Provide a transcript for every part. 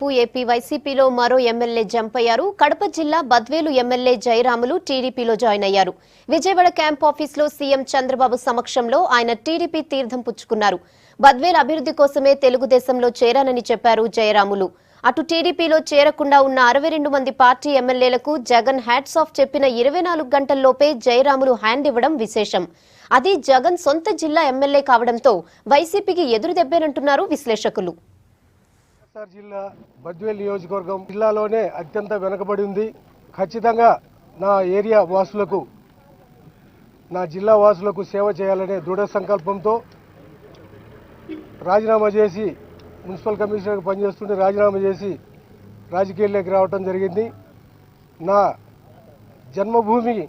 AP వైసీపీలో మరో MLA jump అయ్యారు. కడప జిల్లా బద్వేలు ఎమ్మెల్యే జయరాములు టీడీపీలో జాయిన్ అయ్యారు. విజయవాడ క్యాంప్ ఆఫీసులో సీఎం చంద్రబాబు సమక్షంలో ఆయన టీడీపీ తీర్థం పుచ్చుకున్నారు. బద్వేలు అభివృద్ధి కోసమే తెలుగుదేశంలో చేరానని చెప్పారు జయరాములు. అటు టీడీపీలో చేరకుండా ఉన్న 62 మంది పార్టీ ఎమ్మెల్యేలకు జగన్ హ్యాట్స్ ఆఫ్ చెప్పిన 24 గంటల్లోపే జయరాములు హ్యాండ్ ఇవ్వడం విశేషం. అది జగన్ సొంత జిల్లా ఎమ్మెల్యే కావడంతో వైసీపీకి ఎదురుదెబ్బేనంటున్నారు విశ్లేషకులు. జిల్లా బద్వేల్ నియోజకవర్గం జిల్లాలోనే అత్యంత వెనుకబడి ఉంది. ఖచ్చితంగా నా ఏరియా వాసులకు, నా జిల్లా వాసులకు సేవ చేయాలనే దృఢ సంకల్పంతో రాజీనామా చేసి మున్సిపల్ కమిషనర్గా పనిచేస్తుంటే రాజీనామా చేసి రాజకీయాల్లోకి రావడం జరిగింది. నా జన్మభూమి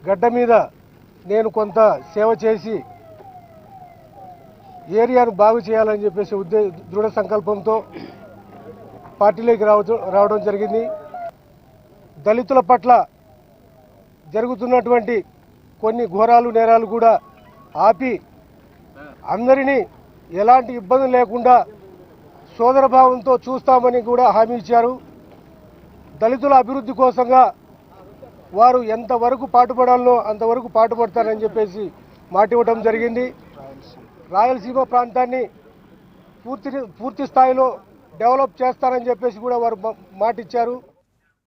గడ్డ మీద నేను కొంత సేవ చేసి ఏరియాను బాగు చేయాలని చెప్పేసి దృఢ సంకల్పంతో పార్టీలోకి రావడం జరిగింది. దళితుల పట్ల జరుగుతున్నటువంటి కొన్ని ఘోరాలు నేరాలు కూడా ఆపి అందరినీ ఎలాంటి ఇబ్బంది లేకుండా సోదరభావంతో చూస్తామని కూడా హామీ ఇచ్చారు. దళితుల అభివృద్ధి కోసంగా వారు ఎంతవరకు పాటుపడాలో అంతవరకు పాటుపడతారని చెప్పేసి మాట ఇవ్వడం జరిగింది. రాయలసీమ ప్రాంతాన్ని పూర్తి స్థాయిలో డెవలప్ చేస్తారని చెప్పేసి కూడా వారు మాట ఇచ్చారు.